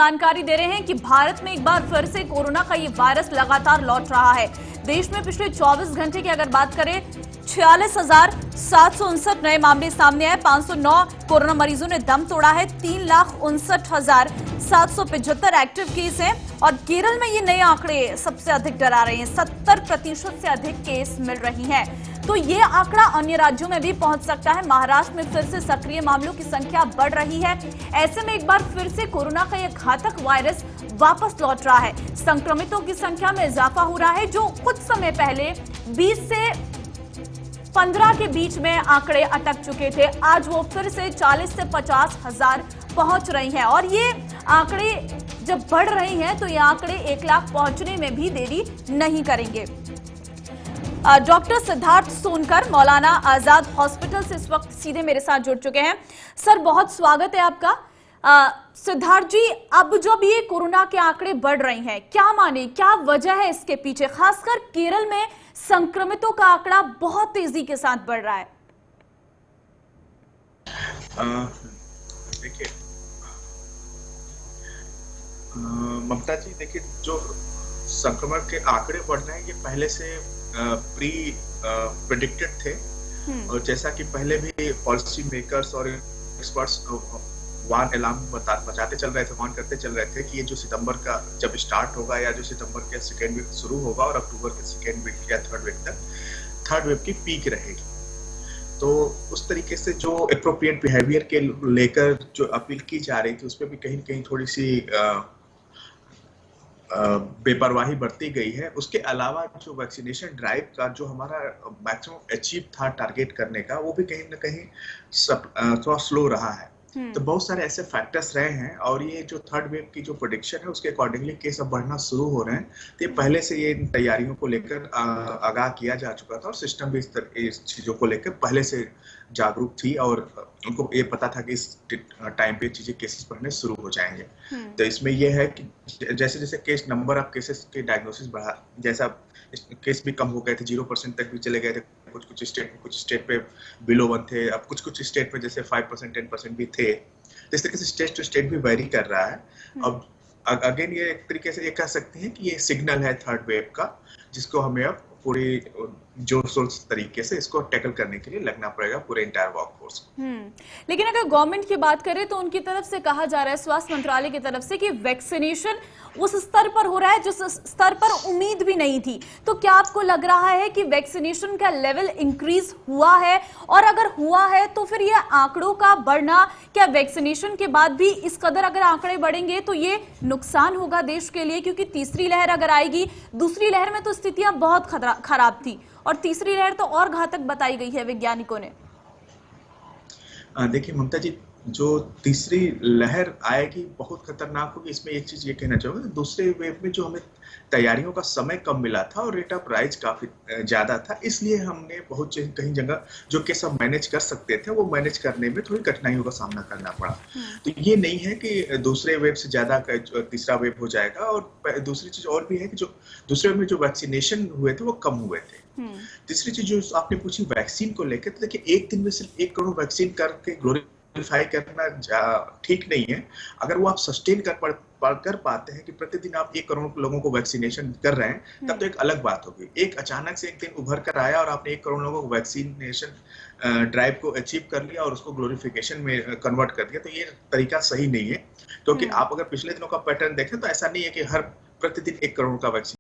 जानकारी दे रहे हैं कि भारत में एक बार फिर से कोरोना का ये वायरस लगातार लौट रहा है। देश में पिछले 24 घंटे की अगर बात करें 46,759 नए मामले सामने आए। 509 कोरोना मरीजों ने दम तोड़ा है। 3,59,775 एक्टिव केस हैं और केरल में ये नए आंकड़े सबसे अधिक डरा रहे हैं। 70% से अधिक केस मिल रही हैं, तो ये आंकड़ा अन्य राज्यों में भी पहुंच सकता है। महाराष्ट्र में फिर से सक्रिय मामलों की संख्या बढ़ रही है। ऐसे में एक बार फिर से कोरोना का यह घातक वायरस वापस लौट रहा है। संक्रमितों की संख्या में इजाफा हो रहा है, जो कुछ समय पहले 20 से 15 के बीच में आंकड़े अटक चुके थे। आज वो फिर से 40 से 50 हजार पहुंच रही हैं और ये आंकड़े जब बढ़ रही हैं तो ये आंकड़े 1 लाख पहुंचने में भी देरी नहीं करेंगे। डॉक्टर सिद्धार्थ सोनकर मौलाना आजाद हॉस्पिटल से इस वक्त सीधे मेरे साथ जुड़ चुके हैं। सर, बहुत स्वागत है आपका। सिद्धार्थ जी, अब जब ये कोरोना के आंकड़े बढ़ रहे हैं, क्या माने, क्या वजह है इसके पीछे? खासकर केरल में संक्रमितों का आंकड़ा बहुत तेजी के साथ बढ़ रहा है। देखिए ममता जी, देखिए जो संक्रमण के आंकड़े बढ़ रहे हैं ये पहले से प्रेडिक्टेड थे और जैसा कि पहले भी पॉलिसी मेकर्स और एक्सपर्ट्स बताते चल रहे थे, वार्न करते चल रहे थे कि ये जो सितंबर का जब स्टार्ट होगा या जो सितंबर के सेकेंड वीक शुरू होगा और अक्टूबर के सेकेंड वीक या थर्ड वीक तक थर्ड वेव की पीक रहेगी। तो उस तरीके से जो एप्रोप्रिएट बिहेवियर के लेकर जो अपील की जा रही थी उस पर भी कहीं न कहीं थोड़ी सी बेपरवाही बरती गई है। उसके अलावा जो वैक्सीनेशन ड्राइव का जो हमारा मैक्सिमम अचीव था टारगेट करने का, वो भी कहीं ना कहीं थोड़ा स्लो रहा है। तो बहुत सारे ऐसे फैक्टर्स रहे हैं और ये जो थर्ड वेव की जो प्रेडिक्शन है उसके अकॉर्डिंगली केस अब बढ़ना शुरू हो रहे हैं। तो ये पहले से ये इन तैयारियों को लेकर आगाह किया जा चुका था और सिस्टम भी इस चीजों को लेकर पहले से जागरूक थी और उनको ये पता था कि इस टाइम पे चीजें केसेस बढ़ने शुरू हो जाएंगे। तो इसमें ये है कि जैसे जैसे केस नंबर ऑफ केसेस के डायग्नोसिस बढ़ा, जैसा केस भी कम हो गए थे, 0% तक भी चले गए थे कुछ स्टेट पे बिलो 1 थे, अब कुछ स्टेट पे जैसे 5% 10% भी थे। तो इस तरीके से स्टेट टू स्टेट भी वेरी कर रहा है। अब अगेन ये एक तरीके से ये कह सकते हैं कि ये सिग्नल है थर्ड वेव का, जिसको हमें अब पूरी जोर शोर तरीके से इसको टैकल करने के लिए लगना पड़ेगा पूरे इंटायर वर्कफोर्स को। लेकिन अगर गवर्नमेंट की बात करें तो उनकी तरफ से कहा जा रहा है, स्वास्थ्य मंत्रालय की तरफ से, कि वैक्सीनेशन उस स्तर पर हो रहा है जिस स्तर पर उम्मीद भी नहीं थी। तो क्या आपको लग रहा है कि वैक्सीनेशन का लेवल इंक्रीज हुआ है? और अगर हुआ है तो फिर ये आंकड़ों का बढ़ना, क्या वैक्सीनेशन के बाद भी इस कदर अगर आंकड़े बढ़ेंगे तो ये नुकसान होगा देश के लिए? क्योंकि तीसरी लहर अगर आएगी, दूसरी लहर में तो स्थितियां बहुत खराब थी और तीसरी लहर तो और घातक बताई गई है वैज्ञानिकों ने। देखिए ममता जी, जो तीसरी लहर आएगी बहुत खतरनाक होगी। इसमें एक चीज ये कहना चाहूंगा, दूसरे वेव में जो हमें तैयारियों का समय कम मिला था और रेट ऑफ राइज काफी ज्यादा था, इसलिए हमने बहुत कहीं जगह जो केस हम मैनेज कर सकते थे वो मैनेज करने में थोड़ी कठिनाइयों का सामना करना पड़ा। तो ये नहीं है कि दूसरे वेव से ज्यादा तीसरा वेव हो जाएगा। और दूसरी चीज और भी है कि जो दूसरे वेव में जो वैक्सीनेशन हुए थे वो कम हुए थे। तीसरी चीज जो आपने पूछी वैक्सीन को लेकर, तो देखिए एक दिन में सिर्फ 1 करोड़ वैक्सीन करके ग्लोरीफाई करना ठीक नहीं है। अगर वो आप सस्टेन कर पाते हैं कि प्रतिदिन आप 1 करोड़ लोगों को वैक्सीनेशन कर रहे हैं, तब तो एक अलग बात होगी। एक अचानक से एक दिन उभर कर आया और आपने 1 करोड़ लोगों को वैक्सीनेशन ड्राइव को अचीव कर लिया और उसको ग्लोरिफिकेशन में कन्वर्ट कर दिया, तो ये तरीका सही नहीं है। क्योंकि आप अगर पिछले दिनों का पैटर्न देखें तो ऐसा नहीं है कि हर प्रतिदिन 1 करोड़ का वैक्सीन